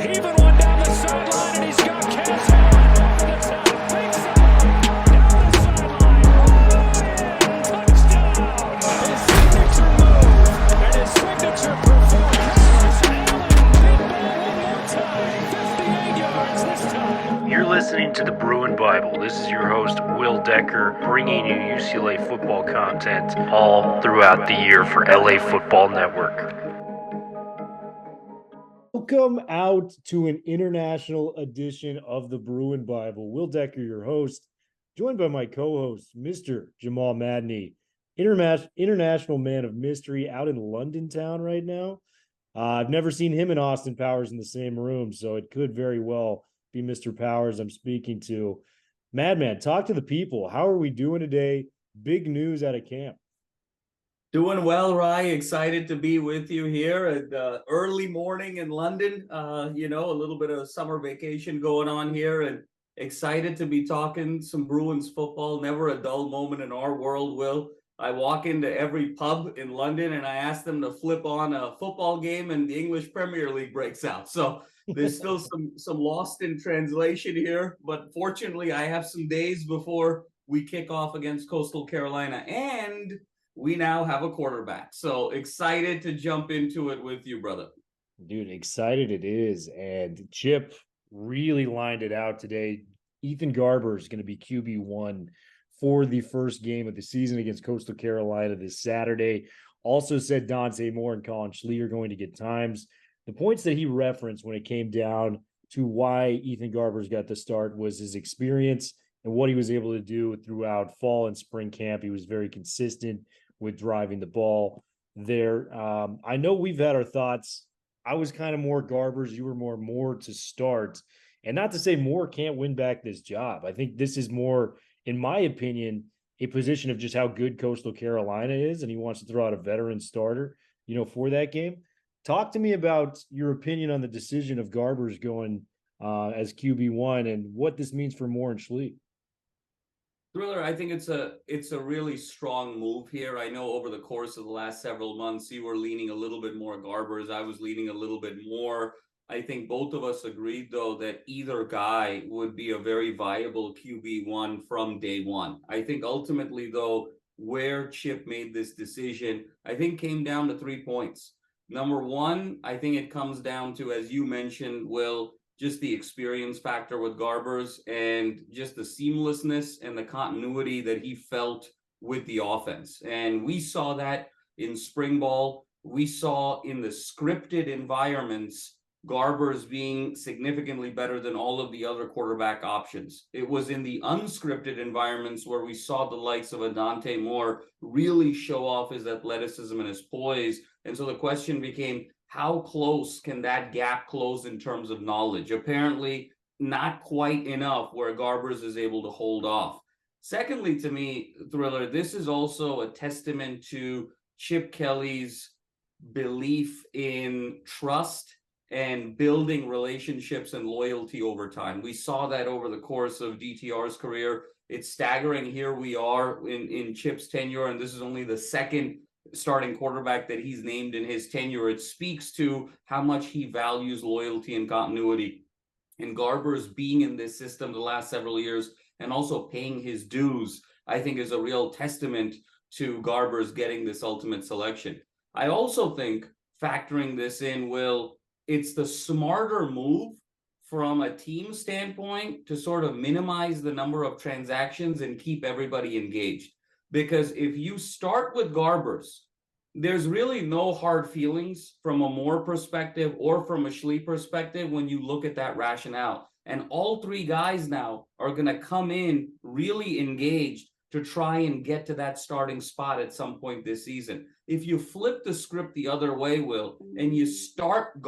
Even one down the sideline, and he's got Cashion over the top. Big side, down the sideline. Touchdown. His signature move and his signature performance. Allen, big ball one more time. 58 yards this time. You're listening to the Bruin Bible. This is your host, Will Decker, bringing you UCLA football content all throughout the year for LA Football Network. Welcome out to an international edition of the Bruin Bible. Will Decker, your host, joined by my co-host, Mr. Jamal Madney, international man of mystery out in London town right now. I've never seen him and Austin Powers in the same room, so it could very well be Mr. Powers I'm speaking to. Madman, talk to the people. How are we doing today? Big news out of camp. Doing well, Rye. Excited to be with you here at early morning in London. A little bit of summer vacation going on here, and excited to be talking some Bruins football. Never a dull moment in our world, Will. I walk into every pub in London and I ask them to flip on a football game and the English Premier League breaks out. So there's still some lost in translation here, but fortunately I have some days before we kick off against Coastal Carolina, and we now have a quarterback. So excited to jump into it with you, brother. Dude, excited it is. And Chip really lined it out today. Ethan Garbers is going to be QB1 for the first game of the season against Coastal Carolina this Saturday. Also said Dante Moore and Collin Schlee are going to get times. The points that he referenced when it came down to why Ethan Garbers got the start was his experience and what he was able to do throughout fall and spring camp. He was very consistent with driving the ball there. I know we've had our thoughts. I was kind of more Garbers. You were more to start. And not to say Moore can't win back this job. I think this is more, in my opinion, a position of just how good Coastal Carolina is, and he wants to throw out a veteran starter, for that game. Talk to me about your opinion on the decision of Garbers going as QB1 and what this means for Moore and Schlee. Thriller, I think it's a really strong move here. I know over the course of the last several months, you were leaning a little bit more Garbers. I was leaning a little bit more. I think both of us agreed, though, that either guy would be a very viable QB1 from day one. I think ultimately, though, where Chip made this decision, I think came down to 3 points. Number one, I think it comes down to, as you mentioned, Will, just the experience factor with Garbers and just the seamlessness and the continuity that he felt with the offense. And we saw that in spring ball. We saw in the scripted environments Garbers being significantly better than all of the other quarterback options. It was in the unscripted environments where we saw the likes of a Dante Moore really show off his athleticism and his poise. And so the question became, how close can that gap close in terms of knowledge? Apparently not quite enough where Garbers is able to hold off. Secondly, to me, Thriller, this is also a testament to Chip Kelly's belief in trust and building relationships and loyalty over time. We saw that over the course of DTR's career. It's staggering. Here we are in Chip's tenure, and this is only the second starting quarterback that he's named in his tenure. It speaks to how much he values loyalty and continuity. And Garbers being in this system the last several years and also paying his dues, I think is a real testament to Garbers getting this ultimate selection. I also think, factoring this in, Will, it's the smarter move from a team standpoint to sort of minimize the number of transactions and keep everybody engaged. Because if you start with Garbers, there's really no hard feelings from a Moore perspective or from a Schlee perspective when you look at that rationale. And all three guys now are going to come in really engaged to try and get to that starting spot at some point this season. If you flip the script the other way, Will, and you start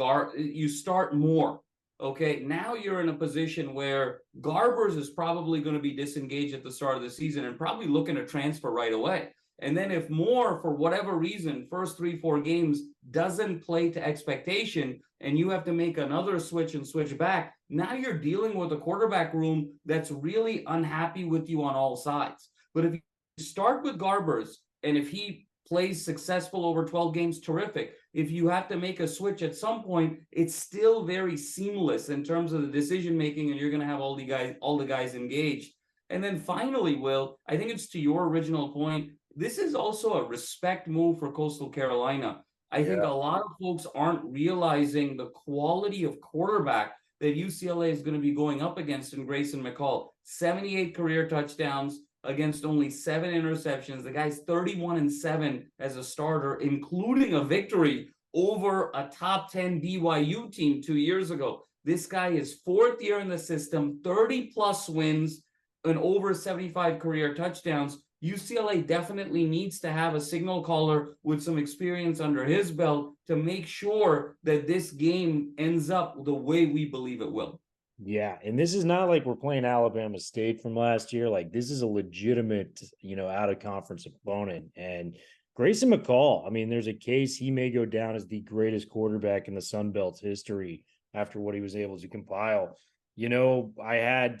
Moore, okay, now you're in a position where Garbers is probably going to be disengaged at the start of the season and probably looking to transfer right away. And then if Moore, for whatever reason, first 3-4 games doesn't play to expectation and you have to make another switch and switch back, now you're dealing with a quarterback room that's really unhappy with you on all sides. But if you start with Garbers and if he plays successful over 12 games, terrific. If you have to make a switch at some point, it's still very seamless in terms of the decision making, and you're going to have all the guys engaged. And then finally, Will, I think it's to your original point. This is also a respect move for Coastal Carolina. I think a lot of folks aren't realizing the quality of quarterback that UCLA is going to be going up against in Grayson McCall. 78 career touchdowns against only 7 interceptions. The guy's 31-7 as a starter, including a victory over a top 10 BYU team 2 years ago. This guy is 4th year in the system, 30 plus wins and over 75 career touchdowns. UCLA definitely needs to have a signal caller with some experience under his belt to make sure that this game ends up the way we believe it will. Yeah, and this is not like we're playing Alabama State from last year. Like, this is a legitimate, out of conference opponent. And Grayson McCall, I mean, there's a case he may go down as the greatest quarterback in the Sun Belt's history after what he was able to compile. I had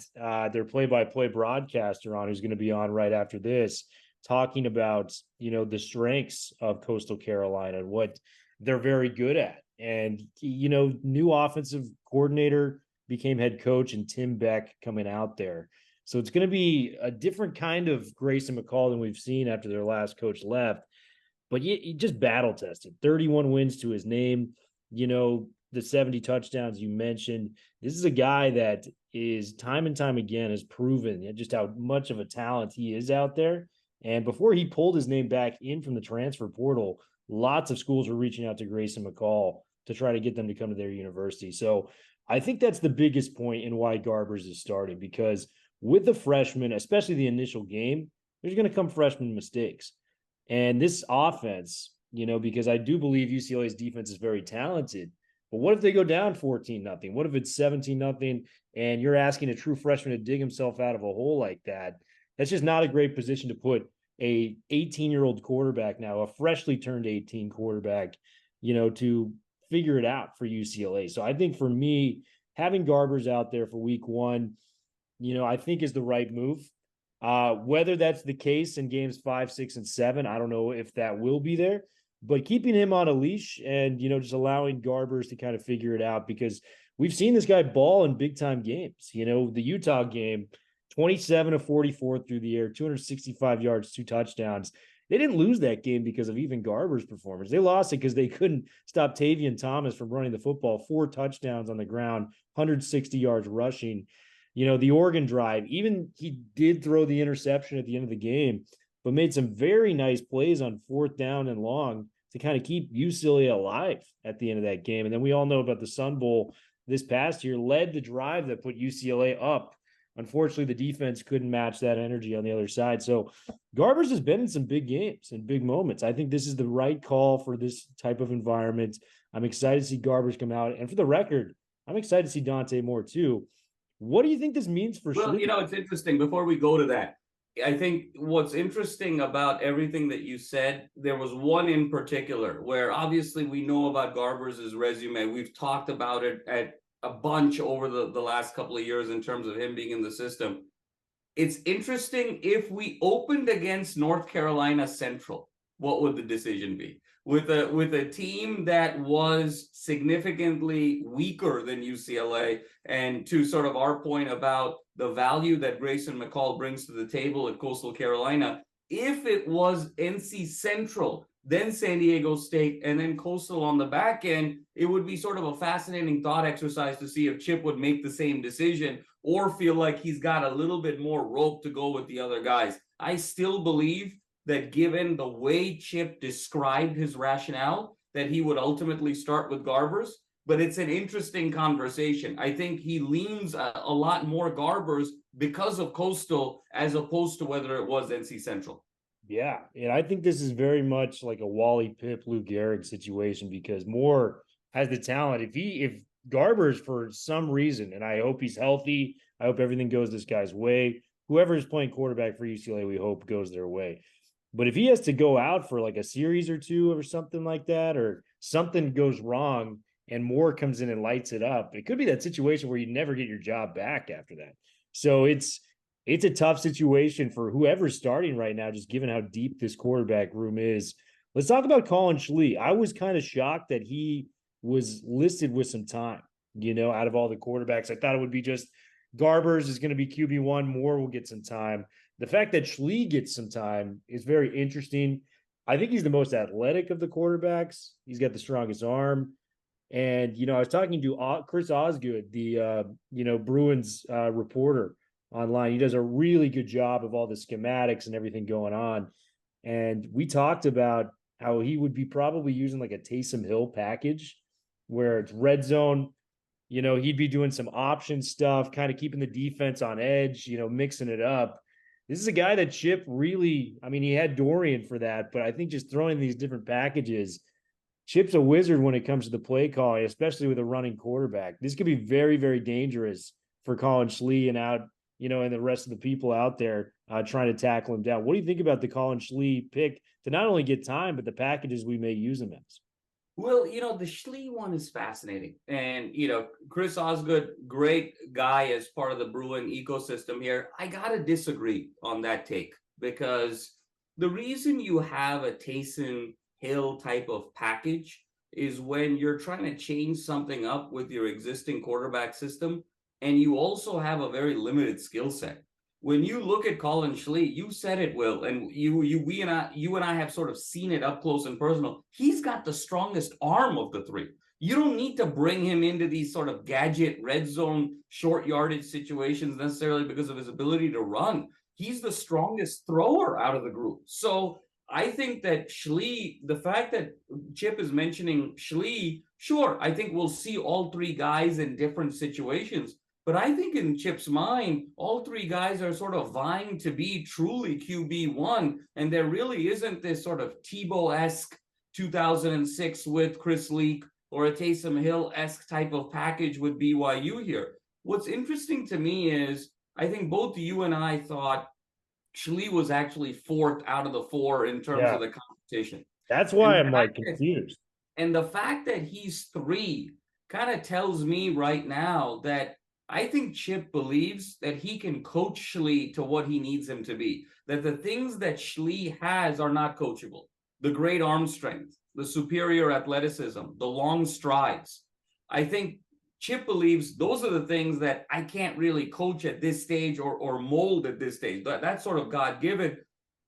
their play-by-play broadcaster on, who's going to be on right after this, talking about, the strengths of Coastal Carolina and what they're very good at. And, new offensive coordinator became head coach, and Tim Beck coming out there. So it's going to be a different kind of Grayson McCall than we've seen after their last coach left. But he just battle tested, 31 wins to his name, the 70 touchdowns you mentioned. This is a guy that is time and time again has proven just how much of a talent he is out there. And before he pulled his name back in from the transfer portal, lots of schools were reaching out to Grayson McCall to try to get them to come to their university. So I think that's the biggest point in why Garbers is starting, because with the freshmen, especially the initial game, there's going to come freshman mistakes. And this offense, because I do believe UCLA's defense is very talented, but what if they go down 14-0? What if it's 17-0 and you're asking a true freshman to dig himself out of a hole like that? That's just not a great position to put a 18-year-old quarterback now, a freshly turned 18 quarterback, to figure it out for UCLA. So I think for me, having Garbers out there for week 1, I think is the right move. Whether that's the case in games 5, 6, and 7, I don't know if that will be there. But keeping him on a leash and, just allowing Garbers to kind of figure it out, because we've seen this guy ball in big-time games. The Utah game, 27 of 44 through the air, 265 yards, 2 touchdowns. They didn't lose that game because of even Garbers' performance. They lost it because they couldn't stop Tavian Thomas from running the football, 4 touchdowns on the ground, 160 yards rushing. The Oregon drive, even he did throw the interception at the end of the game, but made some very nice plays on 4th down and long to kind of keep UCLA alive at the end of that game. And then we all know about the Sun Bowl this past year, led the drive that put UCLA up. Unfortunately, the defense couldn't match that energy on the other side. So Garbers has been in some big games and big moments. I think this is the right call for this type of environment. I'm excited to see Garbers come out. And for the record, I'm excited to see Dante more too. What do you think this means for Well, Schlee? it's interesting. Before we go to that, I think what's interesting about everything that you said, there was one in particular where obviously we know about Garbers' resume. We've talked about it at a bunch over the last couple of years in terms of him being in the system. It's interesting, if we opened against North Carolina Central, what would the decision be? With a team that was significantly weaker than UCLA, and to sort of our point about the value that Grayson McCall brings to the table at Coastal Carolina, if it was NC Central, then San Diego State, and then Coastal on the back end, it would be sort of a fascinating thought exercise to see if Chip would make the same decision or feel like he's got a little bit more rope to go with the other guys. I still believe that given the way Chip described his rationale, that he would ultimately start with Garbers, but it's an interesting conversation. I think he leans a lot more Garbers because of Coastal as opposed to whether it was NC Central. Yeah, and I think this is very much like a Wally Pipp, Lou Gehrig situation, because Moore has the talent. If Garbers, for some reason, and I hope he's healthy, I hope everything goes this guy's way. Whoever is playing quarterback for UCLA, we hope goes their way. But if he has to go out for like a series or two or something like that, or something goes wrong and Moore comes in and lights it up, it could be that situation where you never get your job back after that. So it's a tough situation for whoever's starting right now, just given how deep this quarterback room is Let's talk about Collin Schlee. I was kind of shocked that he was listed with some time, out of all the quarterbacks. I thought it would be just Garbers is going to be QB1, Moore will get some time. The fact that Schlee gets some time is very interesting. I think he's the most athletic of the quarterbacks. He's got the strongest arm. And, I was talking to Chris Osgood, the, Bruins reporter online. He does a really good job of all the schematics and everything going on. And we talked about how he would be probably using like a Taysom Hill package where it's red zone. He'd be doing some option stuff, kind of keeping the defense on edge, mixing it up. This is a guy that Chip really, he had Dorian for that, but I think just throwing these different packages, Chip's a wizard when it comes to the play calling, especially with a running quarterback. This could be very, very dangerous for Collin Schlee and and the rest of the people out there trying to tackle him down. What do you think about the Collin Schlee pick to not only get time, but the packages we may use him as? Well, the Schlee one is fascinating. And, Chris Osgood, great guy as part of the Bruin ecosystem here. I got to disagree on that take because the reason you have a Taysom Hill type of package is when you're trying to change something up with your existing quarterback system and you also have a very limited skill set. When you look at Collin Schlee, you said it, Will, and you and I have sort of seen it up close and personal. He's got the strongest arm of the three. You don't need to bring him into these sort of gadget red zone short yardage situations necessarily because of his ability to run. He's the strongest thrower out of the group. So I think that Schlee, the fact that Chip is mentioning Schlee, sure, I think we'll see all three guys in different situations. But I think in Chip's mind, all three guys are sort of vying to be truly QB1. And there really isn't this sort of Tebow-esque 2006 with Chris Leak or a Taysom Hill-esque type of package with BYU here. What's interesting to me is I think both you and I thought Schlee was actually fourth out of the four in terms of the competition. That's why I'm confused. And the fact that he's three kind of tells me right now that I think Chip believes that he can coach Schlee to what he needs him to be, that the things that Schlee has are not coachable. The great arm strength, the superior athleticism, the long strides. I think Chip believes those are the things that I can't really coach at this stage or mold at this stage. That's sort of God-given.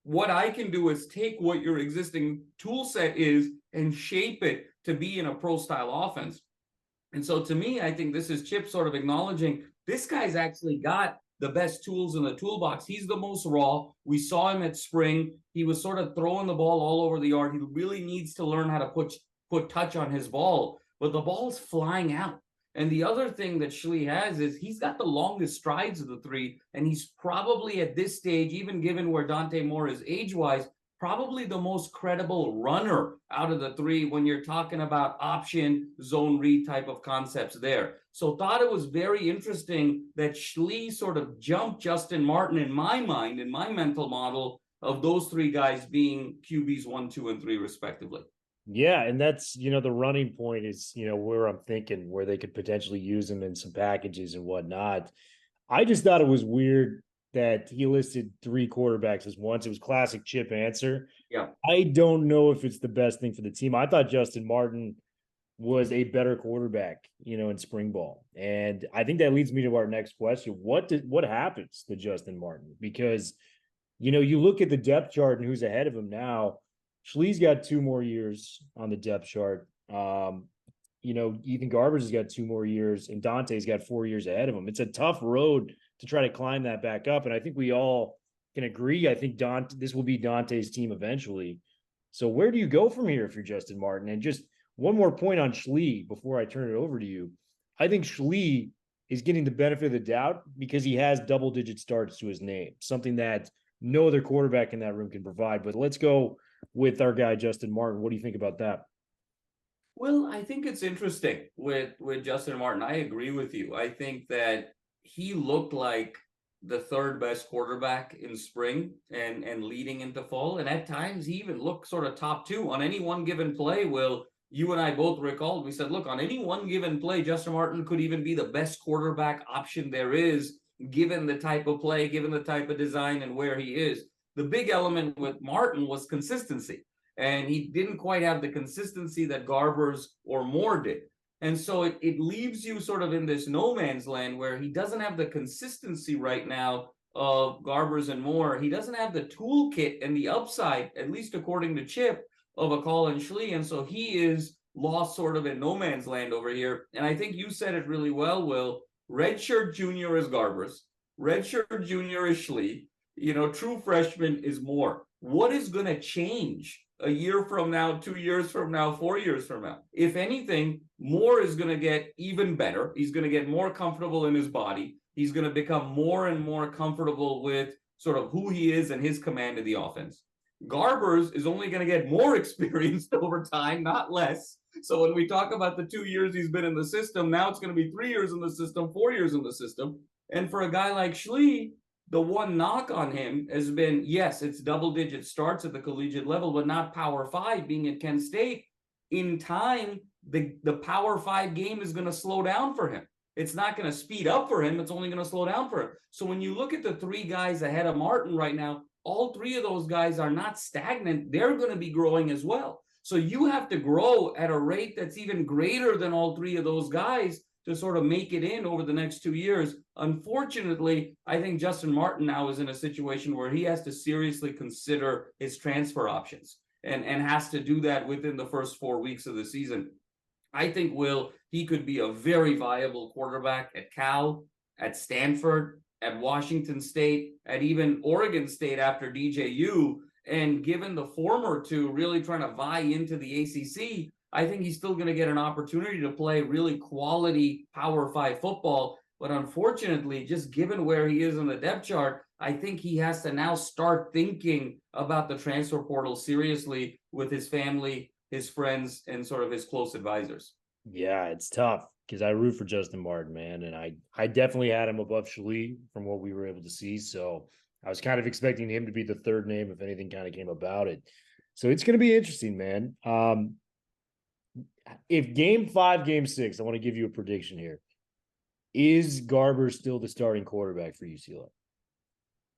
What I can do is take what your existing tool set is and shape it to be in a pro-style offense. And so to me, I think this is Chip sort of acknowledging this guy's actually got the best tools in the toolbox. He's the most raw. We saw him at spring. He was sort of throwing the ball all over the yard. He really needs to learn how to put touch on his ball, but the ball's flying out. And the other thing that Schlee has is he's got the longest strides of the three, and he's probably at this stage, even given where Dante Moore is age-wise, probably the most credible runner out of the three when you're talking about option, zone read type of concepts there. So thought it was very interesting that Schlee sort of jumped Justin Martin in my mind, in my mental model of those three guys being QBs 1, 2, and 3 respectively. Yeah, and that's, the running point is, where I'm thinking, where they could potentially use him in some packages and whatnot. I just thought it was weird that he listed three quarterbacks as once. It was classic Chip answer. Yeah. I don't know if it's the best thing for the team. I thought Justin Martin was a better quarterback, in spring ball. And I think that leads me to our next question. What happens to Justin Martin? Because, you look at the depth chart and who's ahead of him now. Schlee's got 2 more years on the depth chart. Ethan Garbers has got 2 more years, and Dante's got 4 years ahead of him. It's a tough road to try to climb that back up. And I think we all can agree. I think this will be Dante's team eventually. So where do you go from here if you're Justin Martin? And just one more point on Schlee before I turn it over to you. I think Schlee is getting the benefit of the doubt because he has double-digit starts to his name, something that no other quarterback in that room can provide. But let's go with our guy, Justin Martin. What do you think about that? Well, I think it's interesting with Justin Martin. I agree with you. I think that he looked like the third best quarterback in spring and leading into fall. And at times he even looked sort of top 2 on any one given play. Will, you and I both recalled, we said, look, on any one given play, Justin Martin could even be the best quarterback option there is, given the type of play, given the type of design and where he is. The big element with Martin was consistency. and he didn't quite have the consistency that Garbers or Moore did. And so it leaves you sort of in this no man's land where he doesn't have the consistency right now of Garbers and Moore. He doesn't have the toolkit and the upside, at least according to Chip, of a Collin Schlee. And so he is lost sort of in no man's land over here. And I think you said it really well, Will. Redshirt junior is Garbers. Redshirt junior is Schlee. True freshman is Moore. What is going to change a year from now, 2 years from now, 4 years from now? If anything, Moore is going to get even better. He's going to get more comfortable in his body. He's going to become more and more comfortable with sort of who he is and his command of the offense. Garbers is only going to get more experienced over time, not less. So when we talk about the 2 years he's been in the system, now it's going to be 3 years in the system, 4 years in the system. And for a guy like Schlee, the one knock on him has been, yes, it's double-digit starts at the collegiate level, but not Power 5 being at Kent State. In time, the Power 5 game is going to slow down for him. It's not going to speed up for him. It's only going to slow down for him. So when you look at the three guys ahead of Martin right now, all three of those guys are not stagnant. They're going to be growing as well. So you have to grow at a rate that's even greater than all three of those guys to sort of make it in over the next 2 years. Unfortunately, I think Justin Martin now is in a situation where he has to seriously consider his transfer options and has to do that within the first 4 weeks of the season. I think, Will, he could be a very viable quarterback at Cal, at Stanford, at Washington State, at even Oregon State after DJU. And given the former two really trying to vie into the ACC, I think he's still going to get an opportunity to play really quality Power 5 football. But unfortunately, just given where he is in the depth chart, I think he has to now start thinking about the transfer portal seriously with his family, his friends, and sort of his close advisors. Yeah, it's tough because I root for Justin Martin, man. And I definitely had him above Schlee from what we were able to see. So I was kind of expecting him to be the third name if anything kind of came about it. So it's going to be interesting, man. If game 5, game 6, I want to give you a prediction here. Is Garber still the starting quarterback for UCLA?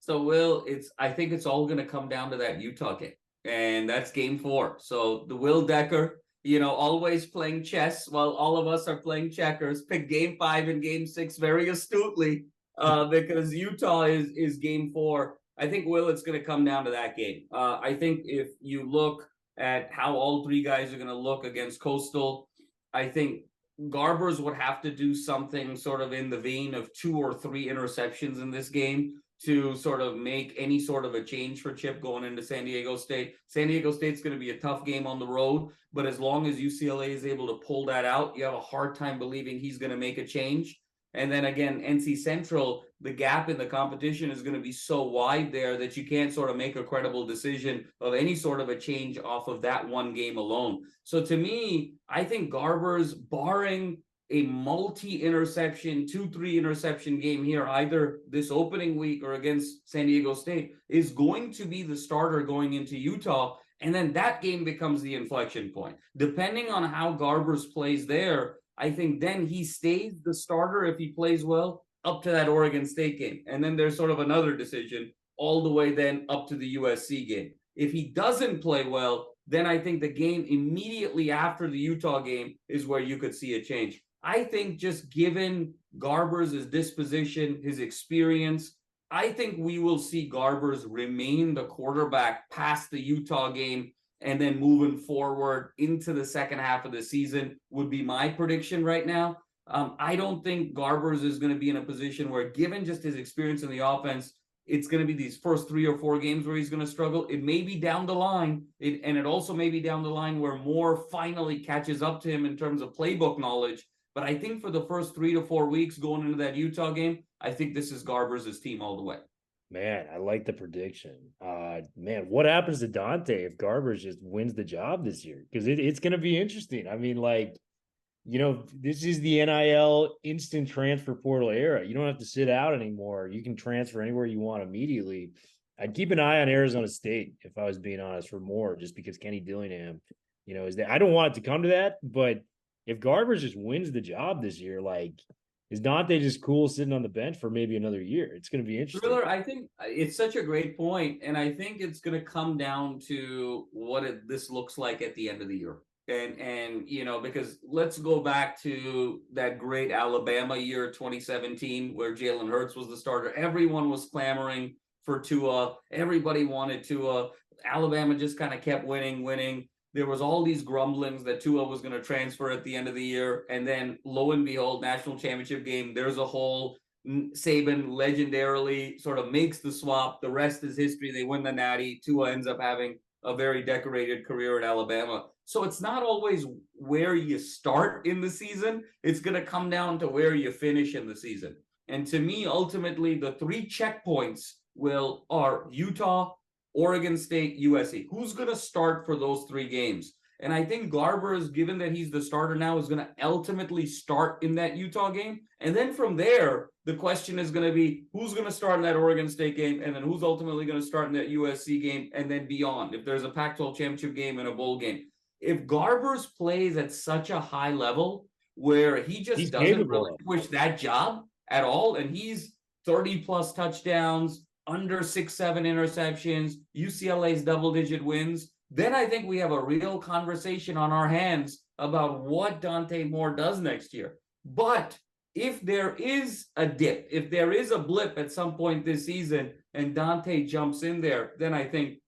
So, Will, I think it's all going to come down to that Utah game, and that's game 4. So the Will Decker, always playing chess while all of us are playing checkers, pick game 5 and game 6 very astutely because Utah is game 4. I think, Will, it's going to come down to that game. I think if you look at how all three guys are going to look against Coastal, I think Garbers would have to do something sort of in the vein of 2 or 3 interceptions in this game to sort of make any sort of a change for Chip going into San Diego State. San Diego State's going to be a tough game on the road, but as long as UCLA is able to pull that out, you have a hard time believing he's going to make a change. And then again, NC Central, the gap in the competition is going to be so wide there that you can't sort of make a credible decision of any sort of a change off of that one game alone. So to me, I think Garbers, barring a multi-interception, 2-3 interception game here, either this opening week or against San Diego State, is going to be the starter going into Utah. And then that game becomes the inflection point. Depending on how Garbers plays there, I think then he stays the starter if he plays well up to that Oregon State game. And then there's sort of another decision all the way then up to the USC game. If he doesn't play well, then I think the game immediately after the Utah game is where you could see a change. I think just given Garbers' disposition, his experience, I think we will see Garbers remain the quarterback past the Utah game and then moving forward into the second half of the season would be my prediction right now. I don't think Garbers is going to be in a position where, given just his experience in the offense, it's going to be these first 3 or 4 games where he's going to struggle. It may be down the line, and it also may be down the line where Moore finally catches up to him in terms of playbook knowledge. But I think for the first 3 to 4 weeks going into that Utah game, I think this is Garbers' team all the way. Man, I like the prediction. Man, what happens to Dante if Garbers just wins the job this year? Because it's going to be interesting. I mean, this is the NIL instant transfer portal era. You don't have to sit out anymore. You can transfer anywhere you want immediately. I'd keep an eye on Arizona State, if I was being honest, for more, just because Kenny Dillingham, is there. I don't want it to come to that, but if Garbers just wins the job this year, Is Dante just cool sitting on the bench for maybe another year? It's going to be interesting. Thriller, I think it's such a great point, and I think it's going to come down to what this looks like at the end of the year. And because let's go back to that great Alabama year, 2017, where Jalen Hurts was the starter. Everyone was clamoring for Tua. Everybody wanted Tua. Alabama just kind of kept winning. There was all these grumblings that Tua was going to transfer at the end of the year. And then lo and behold, national championship game, there's a whole Saban legendarily sort of makes the swap. The rest is history. They win the Natty. Tua ends up having a very decorated career at Alabama. So it's not always where you start in the season. It's going to come down to where you finish in the season. And to me, ultimately, the 3 checkpoints are Utah, Oregon State, USC. Who's going to start for those 3 games? And I think Garbers, given that he's the starter now, is going to ultimately start in that Utah game. And then from there, the question is going to be who's going to start in that Oregon State game, and then who's ultimately going to start in that USC game, and then beyond, if there's a Pac-12 championship game and a bowl game. If Garbers plays at such a high level where he's doesn't relinquish that job at all, and he's 30-plus touchdowns, under 6-7 interceptions, UCLA's double-digit wins, then I think we have a real conversation on our hands about what Dante Moore does next year. But if there is a dip, if there is a blip at some point this season and Dante jumps in there, then I think,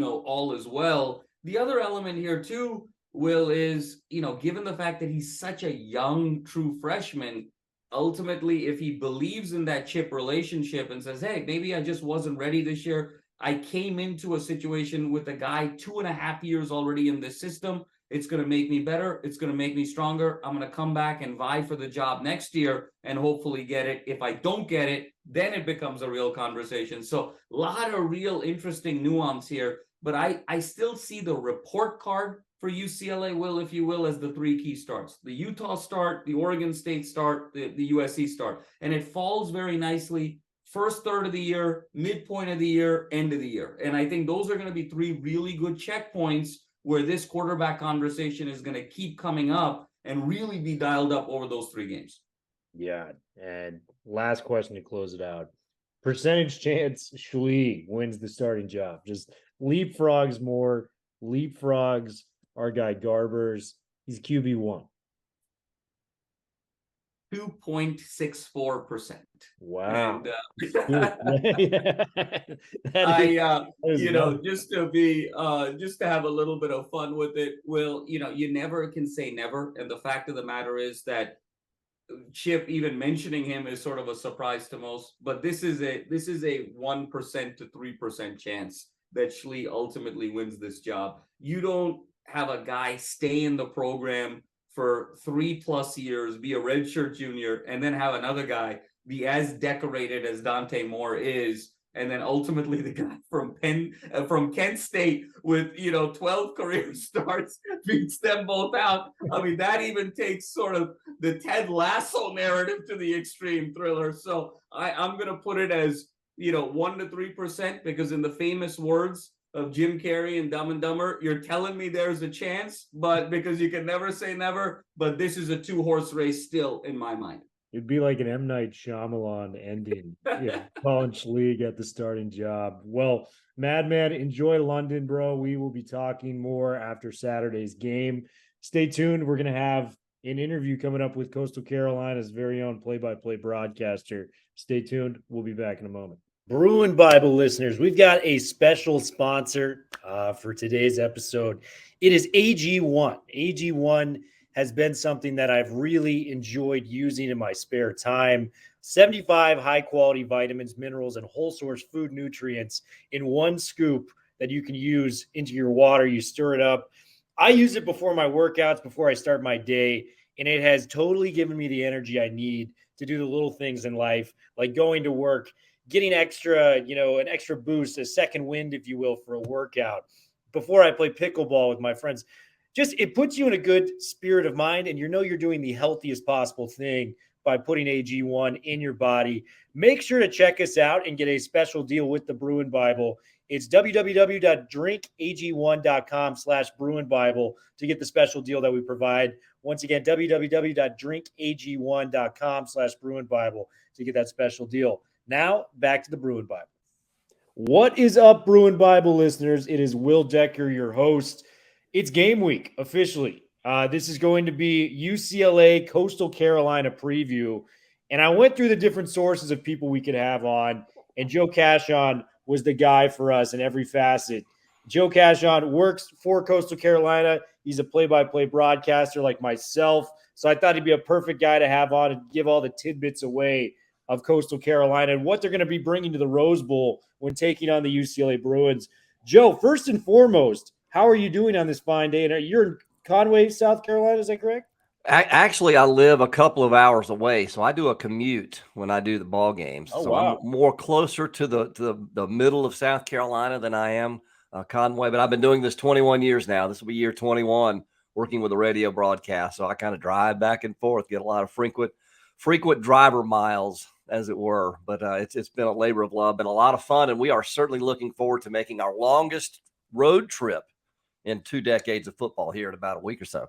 all is well. The other element here too, Will, is, given the fact that he's such a young, true freshman, ultimately, if he believes in that chip relationship and says, hey, maybe I just wasn't ready this year. I came into a situation with a guy 2.5 years already in this system. It's going to make me better. It's going to make me stronger. I'm going to come back and vie for the job next year and hopefully get it. If I don't get it, then it becomes a real conversation. So a lot of real interesting nuance here. But I still see the report card for UCLA, Will, if you will, as the 3 key starts. The Utah start, the Oregon State start, the USC start. And it falls very nicely first third of the year, midpoint of the year, end of the year. And I think those are going to be 3 really good checkpoints where this quarterback conversation is going to keep coming up and really be dialed up over those 3 games. Yeah. And last question to close it out. Percentage chance Schlee wins the starting job. Just leapfrogs Moore, leapfrogs our guy Garbers. He's QB1. 2.64%. Wow. And just to have a little bit of fun with it, Will, you never can say never. And the fact of the matter is that Chip even mentioning him is sort of a surprise to most, but this is a 1% to 3% chance that Schlee ultimately wins this job. You don't have a guy stay in the program for 3+ years, be a redshirt junior, and then have another guy be as decorated as Dante Moore is, and then ultimately the guy from Kent State with 12 career starts beats them both out. I mean, that even takes sort of the Ted Lasso narrative to the extreme, Thriller. So I'm gonna put it as 1 to 3%, because in the famous words of Jim Carrey and Dumb and Dumber, you're telling me there's a chance, but because you can never say never, but this is a 2-horse race still in my mind. It'd be like an M. Night Shyamalan ending. Colin Schlee get the starting job. Well, Madman, enjoy London, bro. We will be talking more after Saturday's game. Stay tuned. We're going to have an interview coming up with Coastal Carolina's very own play-by-play broadcaster. Stay tuned. We'll be back in a moment. Bruin Bible listeners, we've got a special sponsor for today's episode. It is AG1. AG1 has been something that I've really enjoyed using in my spare time. 75 high-quality vitamins, minerals, and whole-source food nutrients in one scoop that you can use into your water. You stir it up. I use it before my workouts, before I start my day, and it has totally given me the energy I need to do the little things in life, like going to work, getting extra, an extra boost, a second wind, if you will, for a workout. Before I play pickleball with my friends, it puts you in a good spirit of mind, and you're doing the healthiest possible thing by putting AG1 in your body. Make sure to check us out and get a special deal with the Bruin Bible. It's www.drinkag1.com/Bruin Bible to get the special deal that we provide. Once again, www.drinkag1.com/Bruin Bible to get that special deal. Now, back to the Bruin Bible. What is up, Bruin Bible listeners? It is Will Decker, your host. It's game week, officially. This is going to be UCLA Coastal Carolina preview. And I went through the different sources of people we could have on, and Joe Cashion was the guy for us in every facet. Joe Cashion works for Coastal Carolina. He's a play-by-play broadcaster like myself. So I thought he'd be a perfect guy to have on and give all the tidbits away of Coastal Carolina and what they're going to be bringing to the Rose Bowl when taking on the UCLA Bruins. Joe, first and foremost, how are you doing on this fine day? And you're in Conway, South Carolina, is that correct? Actually, I live a couple of hours away, so I do a commute when I do the ball games. Oh, so wow. I'm more closer to the middle of South Carolina than I am Conway. But I've been doing this 21 years now. This will be year 21, working with a radio broadcast. So I kind of drive back and forth, get a lot of frequent driver miles, as it were. But it's been a labor of love, been a lot of fun, and we are certainly looking forward to making our longest road trip in 2 decades of football here in about a week or so.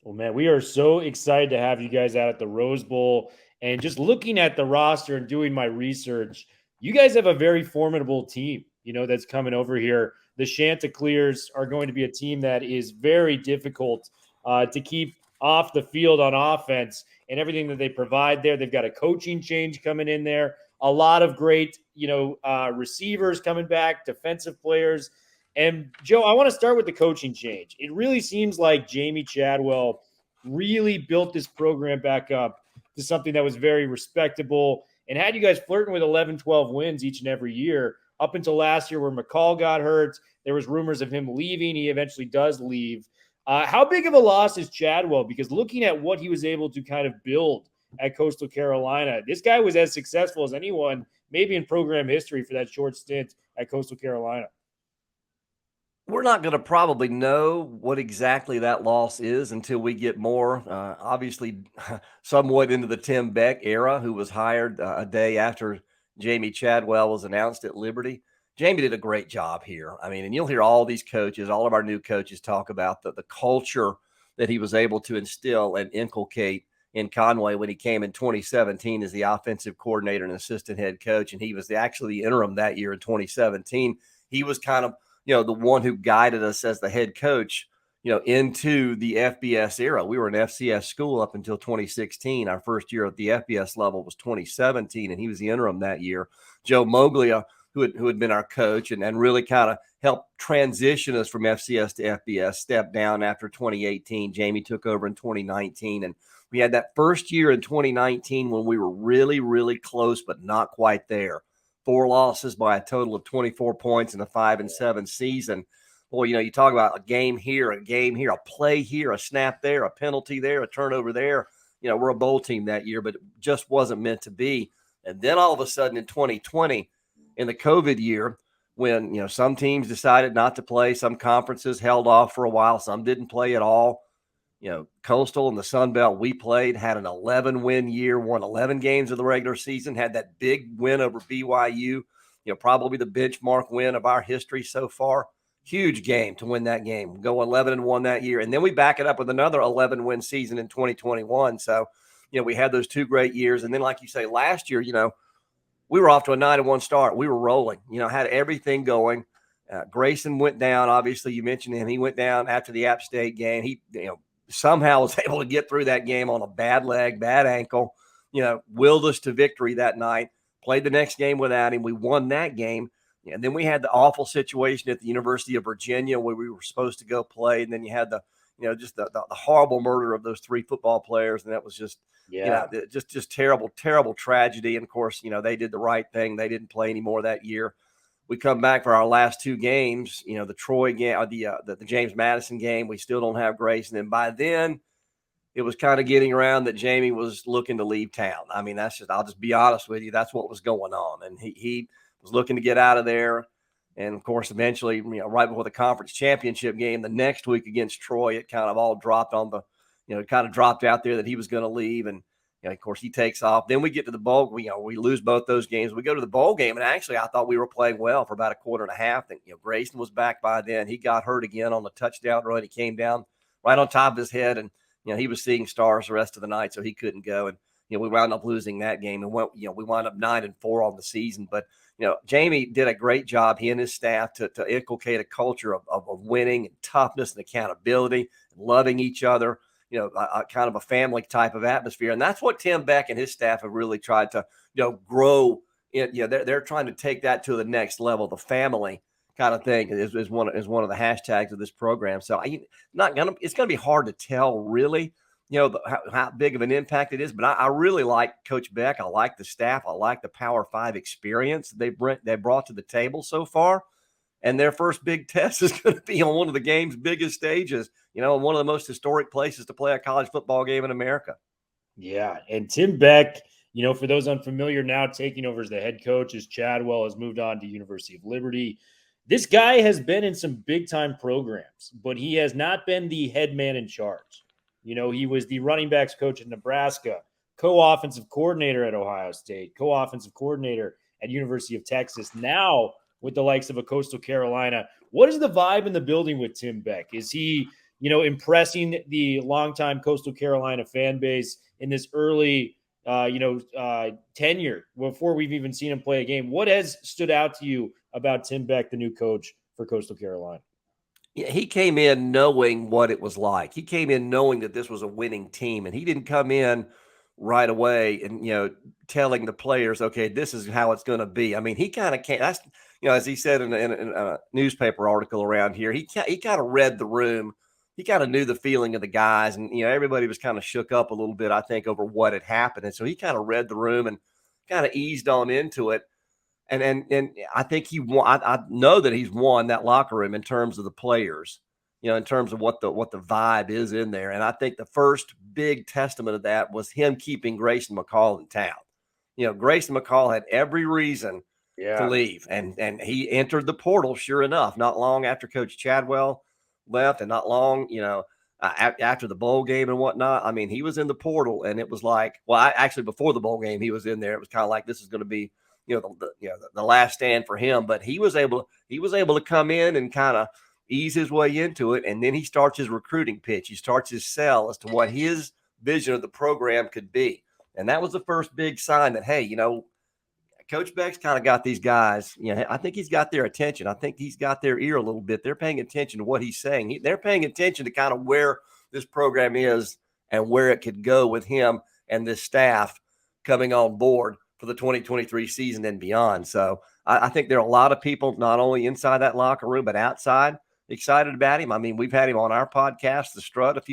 Well, man, we are so excited to have you guys out at the Rose Bowl. And just looking at the roster and doing my research, you guys have a very formidable team, that's coming over here. The Chanticleers are going to be a team that is very difficult to keep off the field on offense and everything that they provide there. They've got a coaching change coming in there, a lot of great, receivers coming back, defensive players. And, Joe, I want to start with the coaching change. It really seems like Jamie Chadwell really built this program back up to something that was very respectable and had you guys flirting with 11, 12 wins each and every year up until last year where McCall got hurt. There was rumors of him leaving. He eventually does leave. How big of a loss is Chadwell? Because looking at what he was able to kind of build at Coastal Carolina, this guy was as successful as anyone, maybe in program history, for that short stint at Coastal Carolina. We're not going to probably know what exactly that loss is until we get more, obviously, somewhat into the Tim Beck era, who was hired a day after Jamie Chadwell was announced at Liberty. Jamie did a great job here. I mean, and you'll hear all these coaches, all of our new coaches talk about the culture that he was able to instill and inculcate in Conway when he came in 2017 as the offensive coordinator and assistant head coach. And he was actually the interim that year in 2017. He was kind of, the one who guided us as the head coach, into the FBS era. We were an FCS school up until 2016. Our first year at the FBS level was 2017, and he was the interim that year. Joe Moglia, who had been our coach and really kind of helped transition us from FCS to FBS, stepped down after 2018. Jamie took over in 2019, and we had that first year in 2019 when we were really, really close, but not quite there. 4 losses by a total of 24 points in a 5-7 season. Boy, you talk about a game here, a play here, a snap there, a penalty there, a turnover there. We're a bowl team that year, but it just wasn't meant to be. And then all of a sudden in 2020, in the COVID year, when, some teams decided not to play, some conferences held off for a while, some didn't play at all. Coastal and the Sun Belt, we played, had an 11-win year, won 11 games of the regular season, had that big win over BYU, probably the benchmark win of our history so far. Huge game to win that game, go 11-1 that year. And then we back it up with another 11-win season in 2021. So, we had those 2 great years. And then, like you say, last year, we were off to a 9-1 start. We were rolling, had everything going. Grayson went down. Obviously, you mentioned him. He went down after the App State game. He, somehow was able to get through that game on a bad leg, bad ankle, willed us to victory that night, played the next game without him. We won that game. And then we had the awful situation at the University of Virginia where we were supposed to go play. And then you had the horrible murder of those 3 football players. And that was just, just terrible, terrible tragedy. And of course, they did the right thing. They didn't play anymore that year. We come back for our last 2 games, the Troy game, the James Madison game. We still don't have Grayson. And by then, it was kind of getting around that Jamie was looking to leave town. I mean, I'll just be honest with you. That's what was going on. And he was looking to get out of there. And of course, eventually, right before the conference championship game, the next week against Troy, it kind of all dropped on the, kind of dropped out there that he was going to leave. And Of course, he takes off. Then we get to the bowl. We lose both those games. We go to the bowl game, and actually, I thought we were playing well for about a quarter and a half. And Grayson was back by then. He got hurt again on the touchdown run. He came down right on top of his head, and he was seeing stars the rest of the night, so he couldn't go. And we wound up losing that game, and we wound up 9-4 on the season. But Jamie did a great job. He and his staff to inculcate a culture of winning and toughness and accountability, and loving each other. A kind of a family type of atmosphere. And that's what Tim Beck and his staff have really tried to, grow in. They're trying to take that to the next level. The family kind of thing is one of the hashtags of this program. So it's going to be hard to tell really, how big of an impact it is. But I really like Coach Beck. I like the staff. I like the Power 5 experience they brought to the table so far. And their first big test is going to be on one of the game's biggest stages, one of the most historic places to play a college football game in America. Yeah. And Tim Beck, for those unfamiliar, now taking over as the head coach, as Chadwell has moved on to University of Liberty. This guy has been in some big-time programs, but he has not been the head man in charge. He was the running backs coach at Nebraska, co-offensive coordinator at Ohio State, co-offensive coordinator at University of Texas. Now, with the likes of a Coastal Carolina, what is the vibe in the building with Tim Beck? Is he, impressing the longtime Coastal Carolina fan base in this early, tenure before we've even seen him play a game? What has stood out to you about Tim Beck, the new coach for Coastal Carolina? Yeah, he came in knowing what it was like. He came in knowing that this was a winning team, and he didn't come in right away and, telling the players, okay, this is how it's going to be. I mean, he kind of can't, as he said in a newspaper article around here, he kind of read the room. He kind of knew the feeling of the guys, and everybody was kind of shook up a little bit, I think, over what had happened. And so he kind of read the room and kind of eased on into it. And I think he won. I know that he's won that locker room in terms of the players, in terms of what the vibe is in there. And I think the first big testament of that was him keeping Grayson McCall in town. Grayson McCall had every reason to leave. And he entered the portal, sure enough, not long after Coach Chadwell left, and not long, after the bowl game and whatnot. I mean, he was in the portal, and it was like, actually before the bowl game, he was in there. It was kind of like, this is going to be, the last stand for him. But he was able to come in and kind of ease his way into it. And then he starts his recruiting pitch. He starts his sell as to what his vision of the program could be. And that was the first big sign that, hey, Coach Beck's kind of got these guys, I think he's got their attention. I think he's got their ear a little bit. They're paying attention to what he's saying. They're paying attention to kind of where this program is and where it could go with him and this staff coming on board for the 2023 season and beyond. So I think there are a lot of people, not only inside that locker room, but outside, excited about him. I mean, we've had him on our podcast, The Strut,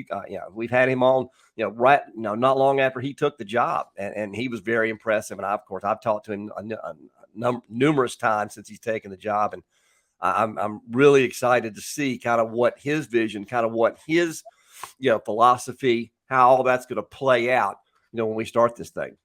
we've had him on, not long after he took the job, and he was very impressive. And I've talked to him numerous times since he's taken the job, and I'm really excited to see kind of what his vision, kind of what his, philosophy, how all that's going to play out, when we start this thing.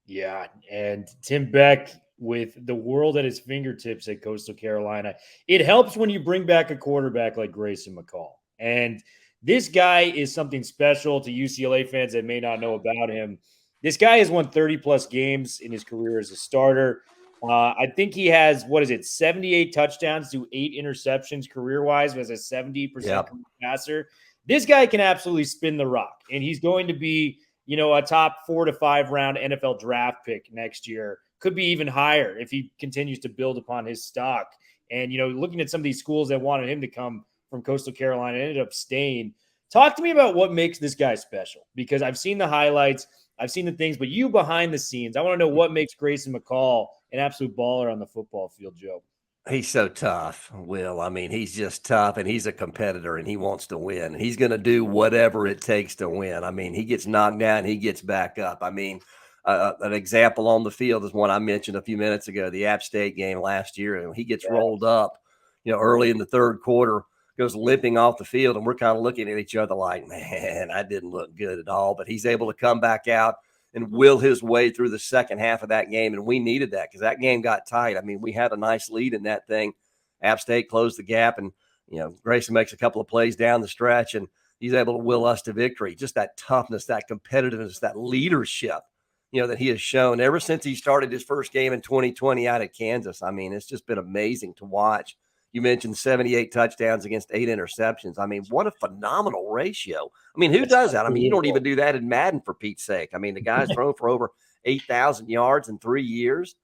Yeah, and Tim Beck, with the world at his fingertips at Coastal Carolina, it helps when you bring back a quarterback like Grayson McCall. And this guy is something special to UCLA fans that may not know about him. This guy has won 30-plus games in his career as a starter. I think he has, 78 touchdowns to 8 interceptions career-wise, as a 70% passer. This guy can absolutely spin the rock, and he's going to be, a top 4 to 5 round NFL draft pick next year. Could be even higher if he continues to build upon his stock. And, looking at some of these schools that wanted him to come from Coastal Carolina, ended up staying. Talk to me about what makes this guy special, because I've seen the highlights, I've seen the things, but you behind the scenes, I want to know what makes Grayson McCall an absolute baller on the football field, Joe. He's so tough, Will. I mean, he's just tough, and he's a competitor, and he wants to win. He's going to do whatever it takes to win. I mean, he gets knocked down, he gets back up. I mean, an example on the field is one I mentioned a few minutes ago, the App State game last year. And he gets rolled up, early in the third quarter, goes limping off the field, and we're kind of looking at each other like, man, I didn't look good at all. But he's able to come back out and will his way through the second half of that game. And we needed that because that game got tight. I mean, we had a nice lead in that thing. App State closed the gap, and, Grayson makes a couple of plays down the stretch, and he's able to will us to victory. Just that toughness, that competitiveness, that leadership, that he has shown ever since he started his first game in 2020 out at Kansas. I mean, it's just been amazing to watch. You mentioned 78 touchdowns against 8 interceptions. I mean, what a phenomenal ratio. I mean, who does that? I mean, you don't even do that in Madden, for Pete's sake. I mean, the guy's thrown for over 8,000 yards in 3 years.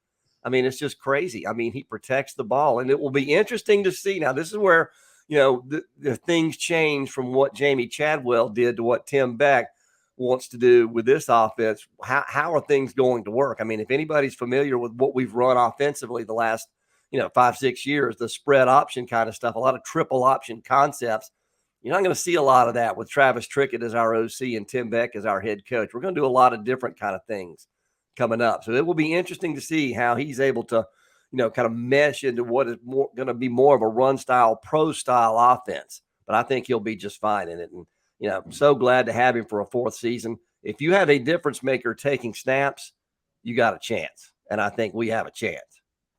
I mean, it's just crazy. I mean, he protects the ball, and it will be interesting to see. Now, this is where, the things change from what Jamie Chadwell did to what Tim Beck wants to do with this offense. How are things going to work? I mean, if anybody's familiar with what we've run offensively the last, 5-6 years, the spread option kind of stuff, a lot of triple option concepts, you're not going to see a lot of that with Travis Trickett as our OC and Tim Beck as our head coach. We're going to do a lot of different kind of things coming up. So it will be interesting to see how he's able to, kind of mesh into what is going to be more of a run style, pro style offense. But I think he'll be just fine in it. And, I'm so glad to have him for a 4th season. If you have a difference maker taking snaps, you got a chance. And I think we have a chance.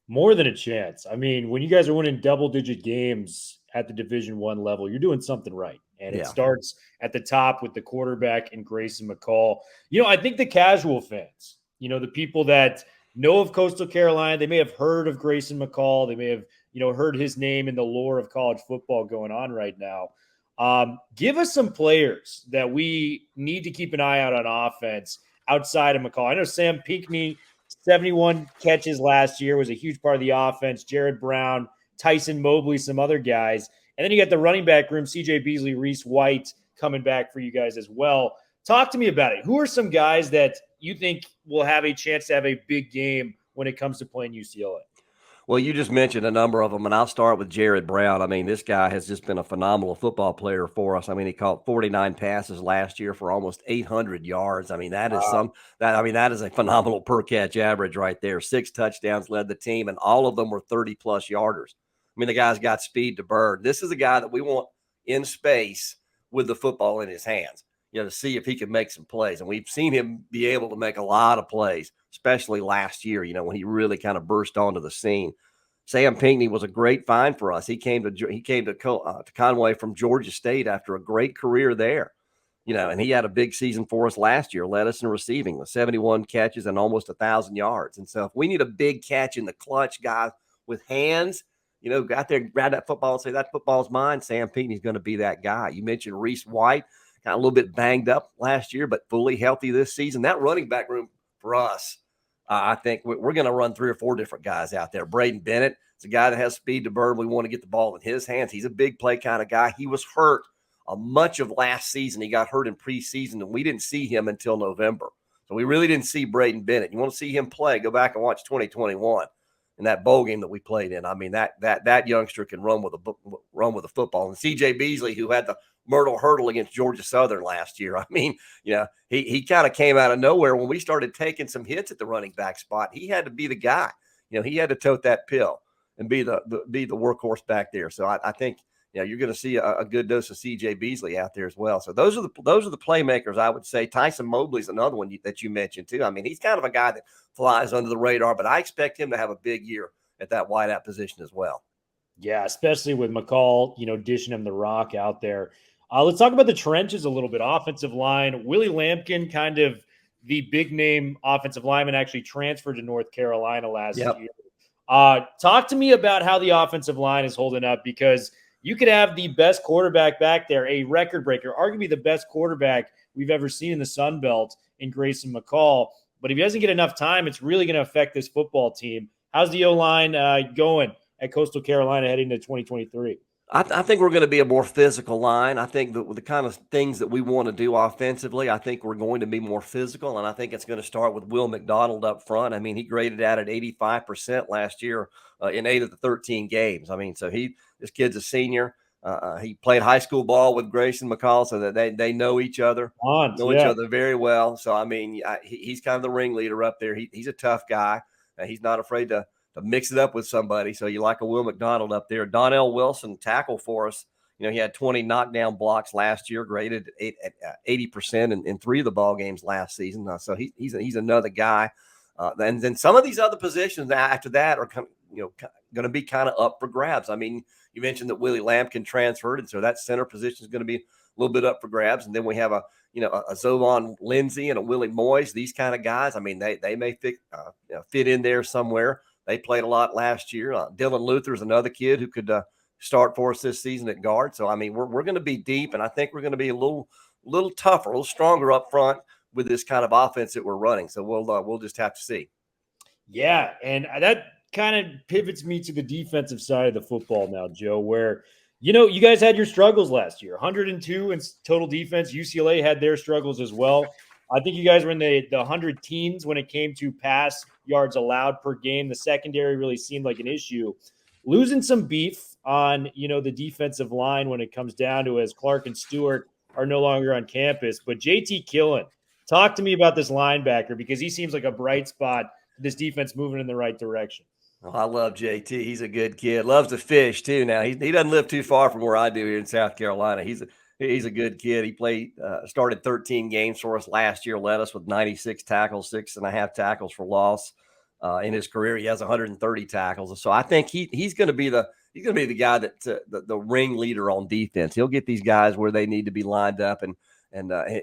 More than a chance. I mean, when you guys are winning double-digit games at the Division I level, you're doing something right. And it starts at the top with the quarterback and Grayson McCall. I think the casual fans, the people that know of Coastal Carolina, they may have heard of Grayson McCall. They may have, heard his name in the lore of college football going on right now. Give us some players that we need to keep an eye out on offense outside of McCall. I know Sam Pinckney, 71 catches last year, was a huge part of the offense. Jared Brown, Tyson Mobley, some other guys. And then you got the running back room, CJ Beasley, Reese White coming back for you guys as well. Talk to me about it. Who are some guys that you think will have a chance to have a big game when it comes to playing UCLA? Well, you just mentioned a number of them, and I'll start with Jared Brown. I mean, this guy has just been a phenomenal football player for us. I mean, he caught 49 passes last year for almost 800 yards. I mean, that is that is a phenomenal per catch average right there. 6 touchdowns led the team, and all of them were 30-plus yarders. I mean, the guy's got speed to burn. This is a guy that we want in space with the football in his hands, to see if he can make some plays. And we've seen him be able to make a lot of plays, especially last year, when he really kind of burst onto the scene. Sam Pinckney was a great find for us. He came to Conway from Georgia State after a great career there, and he had a big season for us last year, led us in receiving with 71 catches and almost 1,000 yards. And so if we need a big catch in the clutch, guy with hands, go out there and grab that football and say, that football's mine, Sam Pinckney's going to be that guy. You mentioned Reese White, kind of a little bit banged up last year, but fully healthy this season. That running back room for us, I think we're going to run 3 or 4 different guys out there. Braden Bennett is a guy that has speed to burn. We want to get the ball in his hands. He's a big play kind of guy. He was hurt much of last season. He got hurt in preseason, and we didn't see him until November. So we really didn't see Braden Bennett. You want to see him play, go back and watch 2021 in that bowl game that we played in. I mean, that youngster can run with a football. And CJ Beasley, who had the Myrtle Hurdle against Georgia Southern last year. I mean, he kind of came out of nowhere when we started taking some hits at the running back spot. He had to be the guy. He had to tote that pill and be the workhorse back there. So I think you're going to see a good dose of CJ Beasley out there as well. So those are the playmakers, I would say. Tyson Mobley's another one that you mentioned too. I mean, he's kind of a guy that flies under the radar, but I expect him to have a big year at that wideout position as well. Yeah, especially with McCall, dishing him the rock out there. Let's talk about the trenches a little bit. Offensive line, Willie Lampkin, kind of the big name offensive lineman, actually transferred to North Carolina last year. Talk to me about how the offensive line is holding up, because you could have the best quarterback back there, a record breaker, arguably the best quarterback we've ever seen in the Sun Belt in Grayson McCall. But if he doesn't get enough time, it's really going to affect this football team. How's the O-line going at Coastal Carolina heading to 2023? I think we're going to be a more physical line. I think that with the kind of things that we want to do offensively, I think we're going to be more physical, and I think it's going to start with Will McDonald up front. I mean, he graded out at 85% last year in 8 of the 13 games. I mean, so this kid's a senior. He played high school ball with Grayson McCall, so that they know each other, each other very well. So, I mean, he's kind of the ringleader up there. He's a tough guy. He's not afraid to mix it up with somebody. So you like a Will McDonald up there. Donnell Wilson, tackle for us. He had 20 knockdown blocks last year, graded at 80% in 3 of the ball games last season. So he's another guy. And then some of these other positions after that are going to be kind of up for grabs. I mean, you mentioned that Willie Lampkin transferred, and so that center position is going to be little bit up for grabs. And then we have a Zovan Lindsay and a Willie Moyes, these kind of guys. I mean, they may fit in there somewhere. They played a lot last year. Dylan Luther's another kid who could start for us this season at guard. So, I mean, we're going to be deep, and I think we're going to be a little tougher, a little stronger up front with this kind of offense that we're running. So we'll just have to see. Yeah, and that kind of pivots me to the defensive side of the football now, Joe, where, you guys had your struggles last year. 102 in total defense. UCLA had their struggles as well. I think you guys were in the 100 teens when it came to pass yards allowed per game. The secondary really seemed like an issue. Losing some beef on, the defensive line when it comes down to as Clark and Stewart are no longer on campus. But JT Killen, talk to me about this linebacker, because he seems like a bright spot for this defense moving in the right direction. Oh, I love JT. He's a good kid. Loves to fish too. Now he doesn't live too far from where I do here in South Carolina. He's a good kid. He started 13 games for us last year. Led us with 96 tackles, 6.5 tackles for loss. In his career, he has 130 tackles. So I think he's going to be the guy that the ringleader on defense. He'll get these guys where they need to be lined up, and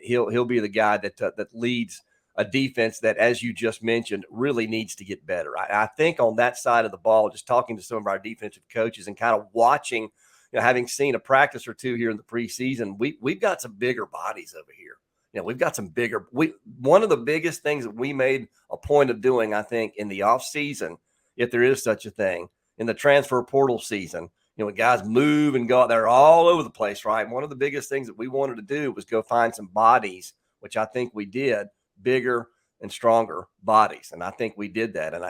he'll be the guy that leads a defense that, as you just mentioned, really needs to get better. I think on that side of the ball, just talking to some of our defensive coaches and kind of watching, having seen a practice or two here in the preseason, we've got some bigger bodies over here. We've got some bigger. One of the biggest things that we made a point of doing, I think, in the off season, if there is such a thing, in the transfer portal season, when guys move and go, they're all over the place, right? And one of the biggest things that we wanted to do was go find some bodies, which I think we did. Bigger and stronger bodies, and I think we did that. And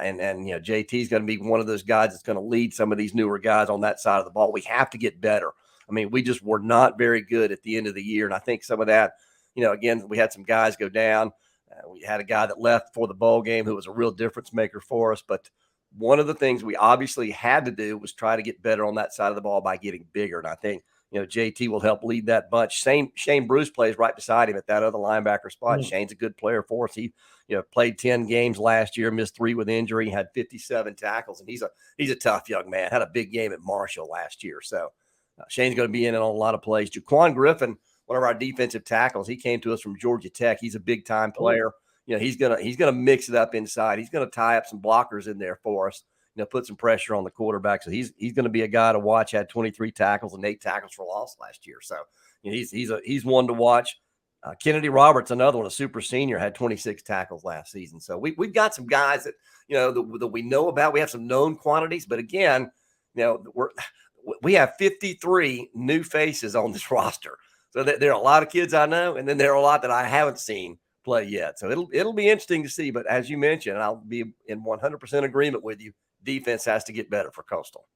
JT is going to be one of those guys that's going to lead some of these newer guys on that side of the ball. We have to get better. I mean, we just were not very good at the end of the year, and I think some of that, again, we had some guys go down. We had a guy that left for the bowl game who was a real difference maker for us. But one of the things we obviously had to do was try to get better on that side of the ball by getting bigger, and I think JT will help lead that bunch. Shane Bruce plays right beside him at that other linebacker spot. Mm-hmm. Shane's a good player for us. He played 10 games last year, missed 3 with injury, had 57 tackles, and he's a tough young man. Had a big game at Marshall last year. So Shane's going to be in on a lot of plays. Jaquan Griffin, one of our defensive tackles, he came to us from Georgia Tech. He's a big time player. He's gonna mix it up inside. He's gonna tie up some blockers in there for us. Put some pressure on the quarterback. So he's going to be a guy to watch. Had 23 tackles and 8 tackles for loss last year. So he's one to watch. Kennedy Roberts, another one, a super senior, had 26 tackles last season. So we've got some guys that that we know about. We have some known quantities, but again, we have 53 new faces on this roster. So there are a lot of kids I know, and then there are a lot that I haven't seen play yet. So it'll be interesting to see. But as you mentioned, and I'll be in 100% agreement with you, defense has to get better for Coastal.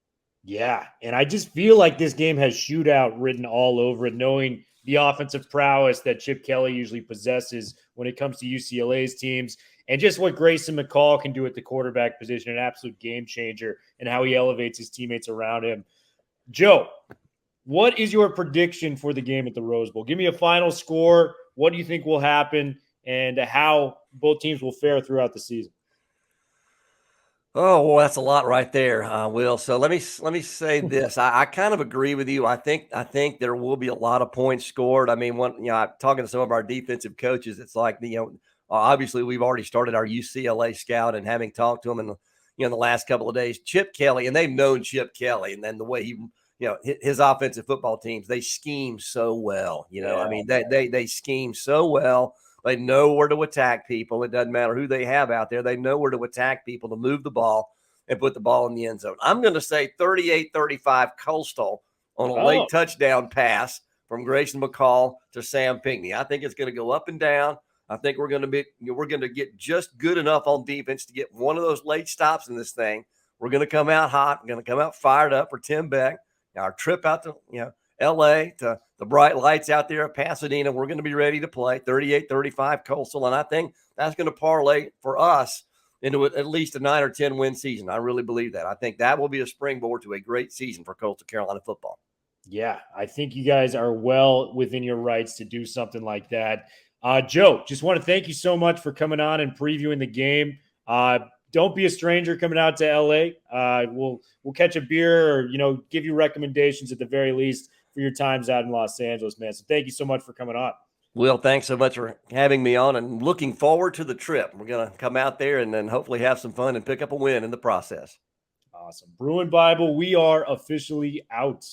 Yeah, and I just feel like this game has shootout written all over it, knowing the offensive prowess that Chip Kelly usually possesses when it comes to UCLA's teams, and just what Grayson McCall can do at the quarterback position, an absolute game changer, and how he elevates his teammates around him. Joe, what is your prediction for the game at the Rose Bowl? Give me a final score. What do you think will happen, and how both teams will fare throughout the season? Oh, well, that's a lot right there, Will. So let me say this. I kind of agree with you. I think there will be a lot of points scored. I mean, talking to some of our defensive coaches, it's like obviously we've already started our UCLA scout, and having talked to them in the last couple of days, Chip Kelly, and they've known Chip Kelly, and then the way he his offensive football teams, they scheme so well. I mean, they scheme so well. They know where to attack people. It doesn't matter who they have out there. They know where to attack people, to move the ball and put the ball in the end zone. I'm going to say 38-35 Coastal on a late touchdown pass from Grayson McCall to Sam Pinckney. I think it's going to go up and down. I think we're going to get just good enough on defense to get one of those late stops in this thing. We're going to come out hot. We're going to come out fired up for Tim Beck. Our trip out to L.A. to the bright lights out there at Pasadena, we're going to be ready to play 38-35 Coastal, and I think that's going to parlay for us into at least a 9 or 10 win season. I really believe that. I think that will be a springboard to a great season for Coastal Carolina football. Yeah, I think you guys are well within your rights to do something like that. Joe, just want to thank you so much for coming on and previewing the game. Don't be a stranger coming out to LA. We'll catch a beer or give you recommendations at the very least for your times out in Los Angeles, man. So thank you so much for coming on. Will, thanks so much for having me on and looking forward to the trip. We're going to come out there and then hopefully have some fun and pick up a win in the process. Awesome. Bruin Bible, we are officially out.